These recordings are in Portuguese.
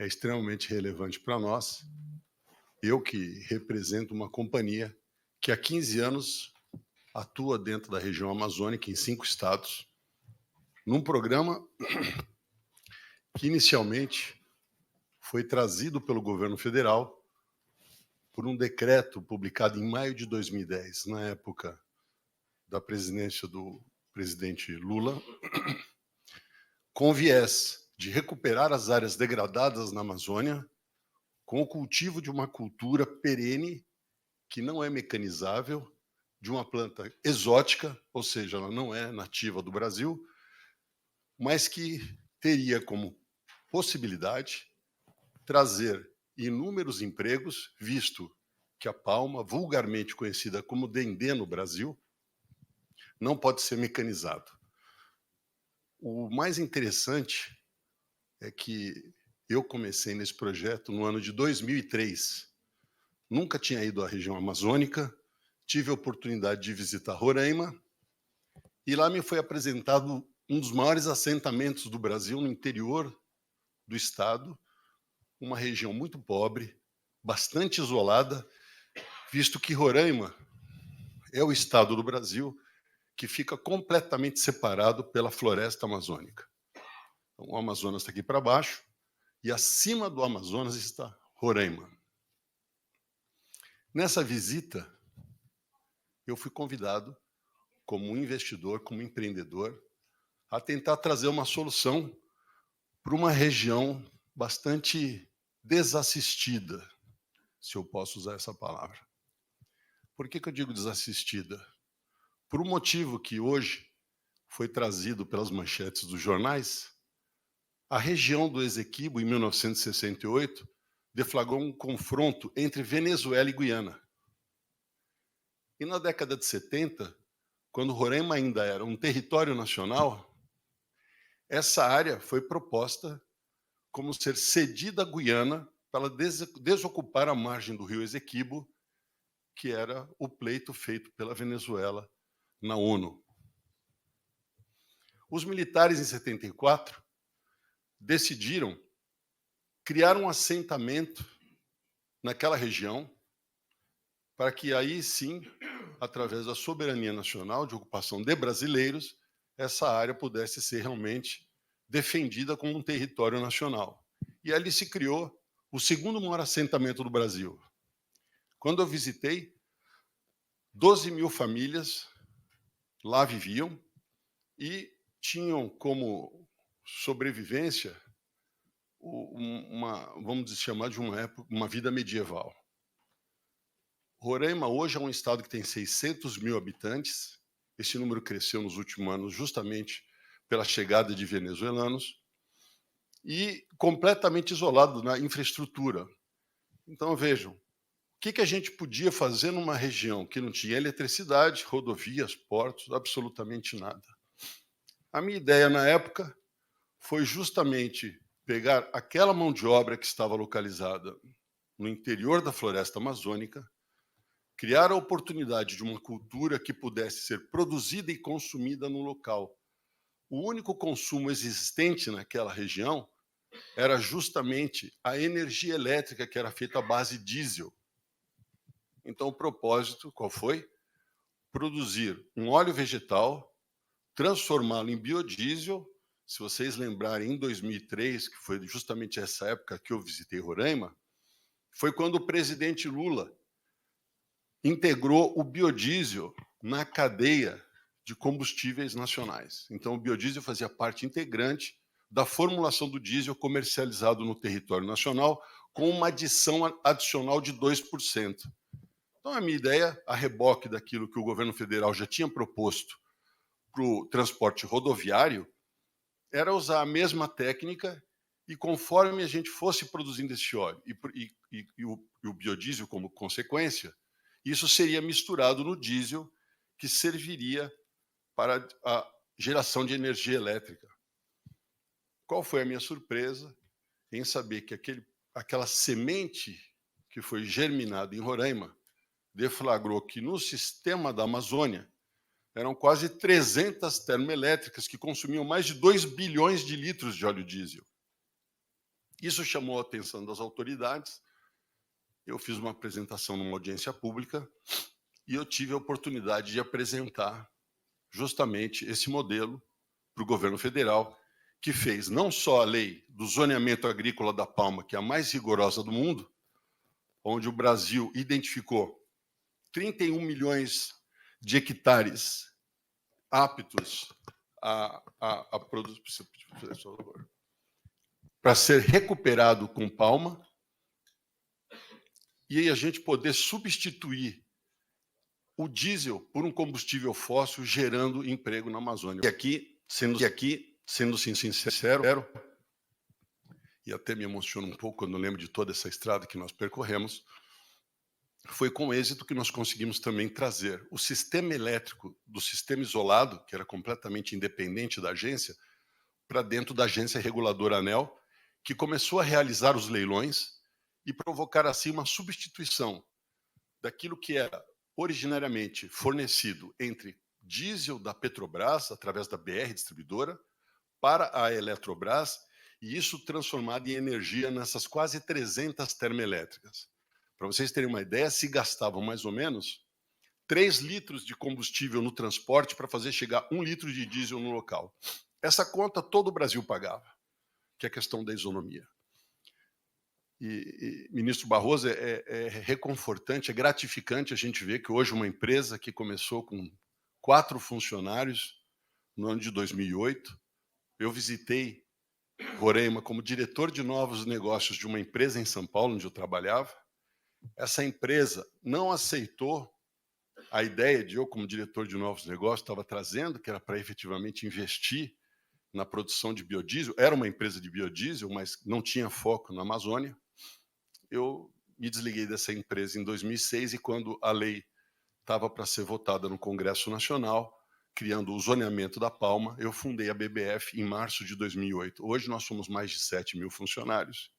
é extremamente relevante para nós. Eu que represento uma companhia que há 15 anos atua dentro da região amazônica, em 5 estados, num programa que inicialmente foi trazido pelo governo federal por um decreto publicado em maio de 2010, na época da presidência do presidente Lula, com viés de recuperar as áreas degradadas na Amazônia com o cultivo de uma cultura perene que não é mecanizável, de uma planta exótica, ou seja, ela não é nativa do Brasil, mas que teria como possibilidade trazer inúmeros empregos, visto que a palma, vulgarmente conhecida como dendê no Brasil, não pode ser mecanizado. O mais interessante é que eu comecei nesse projeto no ano de 2003. Nunca tinha ido à região amazônica, tive a oportunidade de visitar Roraima, e lá me foi apresentado um dos maiores assentamentos do Brasil, no interior do estado, uma região muito pobre, bastante isolada, visto que Roraima é o estado do Brasil que fica completamente separado pela floresta amazônica. Então, o Amazonas está aqui para baixo, e acima do Amazonas está Roraima. Nessa visita, eu fui convidado, como investidor, como empreendedor, a tentar trazer uma solução para uma região bastante desassistida, se eu posso usar essa palavra. Por que eu digo desassistida? Por um motivo que hoje foi trazido pelas manchetes dos jornais. A região do Esequibo, em 1968, deflagrou um confronto entre Venezuela e Guiana. E na década de 70, quando Roraima ainda era um território nacional, essa área foi proposta como ser cedida à Guiana para desocupar a margem do rio Esequibo, que era o pleito feito pela Venezuela na ONU. Os militares, em 74, decidiram criar um assentamento naquela região para que aí sim, através da soberania nacional de ocupação de brasileiros, essa área pudesse ser realmente defendida como um território nacional. E ali se criou o segundo maior assentamento do Brasil. Quando eu visitei, 12 mil famílias lá viviam e tinham como sobrevivência vamos chamar de uma época, uma vida medieval. Roraima hoje é um estado que tem 600 mil habitantes. Esse número cresceu nos últimos anos justamente pela chegada de venezuelanos e completamente isolado na infraestrutura. Então, vejam, o que a gente podia fazer numa região que não tinha eletricidade, rodovias, portos, absolutamente nada. A minha ideia na época foi justamente pegar aquela mão de obra que estava localizada no interior da floresta amazônica, criar a oportunidade de uma cultura que pudesse ser produzida e consumida no local. O único consumo existente naquela região era justamente a energia elétrica, que era feita à base diesel. Então, o propósito, qual foi? Produzir um óleo vegetal, transformá-lo em biodiesel. Se vocês lembrarem, em 2003, que foi justamente essa época que eu visitei Roraima, foi quando o presidente Lula integrou o biodiesel na cadeia de combustíveis nacionais. Então, o biodiesel fazia parte integrante da formulação do diesel comercializado no território nacional, com uma adição adicional de 2%. Então, a minha ideia, a reboque daquilo que o governo federal já tinha proposto para o transporte rodoviário, era usar a mesma técnica e, conforme a gente fosse produzindo esse óleo e o biodiesel como consequência, isso seria misturado no diesel, que serviria para a geração de energia elétrica. Qual foi a minha surpresa em saber que aquela semente que foi germinada em Roraima deflagrou que no sistema da Amazônia eram quase 300 termoelétricas que consumiam mais de 2 bilhões de litros de óleo diesel. Isso chamou a atenção das autoridades. Eu fiz uma apresentação numa audiência pública e eu tive a oportunidade de apresentar justamente esse modelo para o governo federal, que fez não só a lei do zoneamento agrícola da palma, que é a mais rigorosa do mundo, onde o Brasil identificou 31 milhões de hectares aptos a produzir, para ser recuperado com palma, e aí a gente poder substituir o diesel por um combustível fóssil, gerando emprego na Amazônia. E aqui, sendo sincero, e até me emociona um pouco quando eu lembro de toda essa estrada que nós percorremos, foi com êxito que nós conseguimos também trazer o sistema elétrico do sistema isolado, que era completamente independente da agência, para dentro da agência reguladora ANEEL, que começou a realizar os leilões e provocar assim uma substituição daquilo que era originariamente fornecido entre diesel da Petrobras, através da BR Distribuidora, para a Eletrobras, e isso transformado em energia nessas quase 300 termoelétricas. Para vocês terem uma ideia, se gastavam mais ou menos 3 litros de combustível no transporte para fazer chegar 1 litro de diesel no local. Essa conta todo o Brasil pagava, que é a questão da isonomia. E ministro Barroso, é reconfortante, é gratificante a gente ver que hoje uma empresa que começou com 4 funcionários no ano de 2008, eu visitei Roraima como diretor de novos negócios de uma empresa em São Paulo, onde eu trabalhava. Essa empresa não aceitou a ideia de eu, como diretor de novos negócios, estava trazendo, que era para efetivamente investir na produção de biodiesel. Era uma empresa de biodiesel, mas não tinha foco na Amazônia. Eu me desliguei dessa empresa em 2006 e quando a lei estava para ser votada no Congresso Nacional, criando o zoneamento da palma, eu fundei a BBF em março de 2008. Hoje nós somos mais de 7 mil funcionários.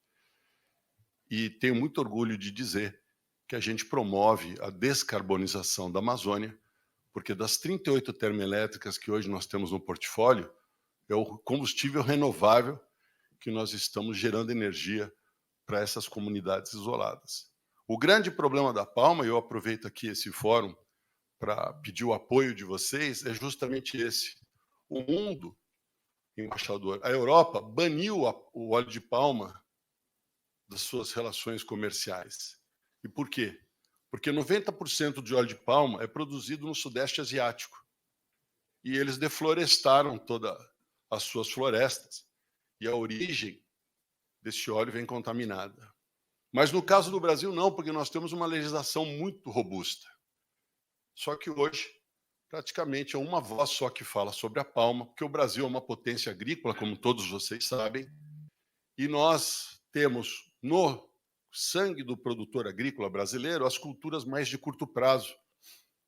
E tenho muito orgulho de dizer que a gente promove a descarbonização da Amazônia, porque das 38 termoelétricas que hoje nós temos no portfólio, é o combustível renovável que nós estamos gerando energia para essas comunidades isoladas. O grande problema da palma, e eu aproveito aqui esse fórum para pedir o apoio de vocês, é justamente esse. O mundo, embaixador, a Europa baniu o óleo de palma das suas relações comerciais. E por quê? Porque 90% de óleo de palma é produzido no Sudeste Asiático. E eles deflorestaram todas as suas florestas. E a origem desse óleo vem contaminada. Mas no caso do Brasil, não, porque nós temos uma legislação muito robusta. Só que hoje, praticamente, é uma voz só que fala sobre a palma, porque o Brasil é uma potência agrícola, como todos vocês sabem, e nós temos no sangue do produtor agrícola brasileiro as culturas mais de curto prazo.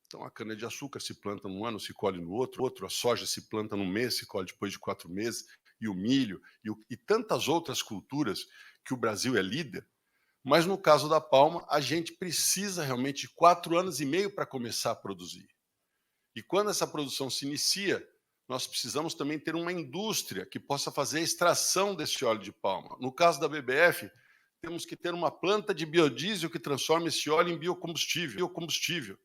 Então, a cana-de-açúcar se planta num ano, se colhe no outro, a soja se planta num mês, se colhe depois de 4 meses, e o milho, e tantas outras culturas que o Brasil é líder. Mas, no caso da palma, a gente precisa realmente de 4 anos e meio para começar a produzir. E quando essa produção se inicia, nós precisamos também ter uma indústria que possa fazer a extração desse óleo de palma. No caso da BBF, temos que ter uma planta de biodiesel que transforme esse óleo em biocombustível.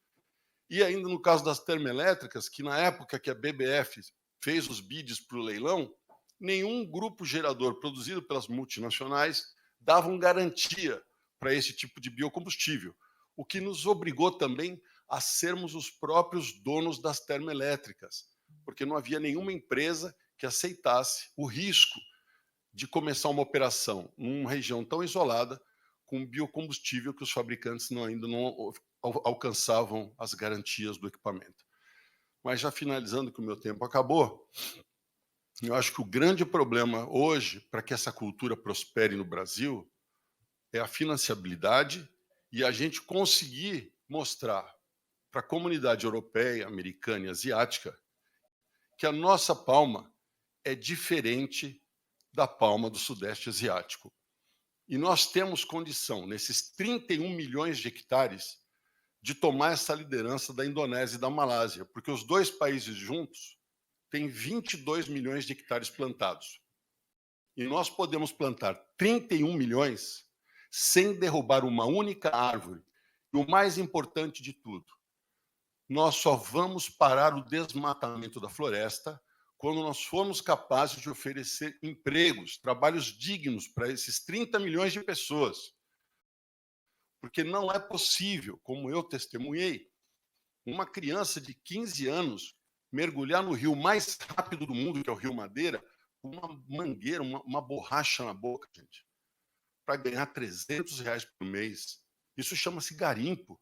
E ainda no caso das termoelétricas, que na época que a BBF fez os bids para o leilão, nenhum grupo gerador produzido pelas multinacionais davam garantia para esse tipo de biocombustível, o que nos obrigou também a sermos os próprios donos das termoelétricas, porque não havia nenhuma empresa que aceitasse o risco de começar uma operação numa região tão isolada com biocombustível que os fabricantes ainda não alcançavam as garantias do equipamento. Mas já finalizando que o meu tempo acabou, eu acho que o grande problema hoje para que essa cultura prospere no Brasil é a financiabilidade e a gente conseguir mostrar para a comunidade europeia, americana e asiática que a nossa palma é diferente da palma do Sudeste Asiático. E nós temos condição, nesses 31 milhões de hectares, de tomar essa liderança da Indonésia e da Malásia, porque os dois países juntos têm 22 milhões de hectares plantados. E nós podemos plantar 31 milhões sem derrubar uma única árvore. E o mais importante de tudo, nós só vamos parar o desmatamento da floresta quando nós formos capazes de oferecer empregos, trabalhos dignos para esses 30 milhões de pessoas. Porque não é possível, como eu testemunhei, uma criança de 15 anos mergulhar no rio mais rápido do mundo, que é o Rio Madeira, com uma mangueira, uma borracha na boca, gente, para ganhar R$ 300 por mês. Isso chama-se garimpo.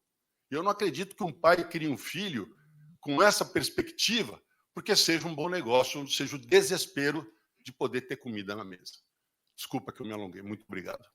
E eu não acredito que um pai crie um filho com essa perspectiva, porque seja um bom negócio, seja o desespero de poder ter comida na mesa. Desculpa que eu me alonguei. Muito obrigado.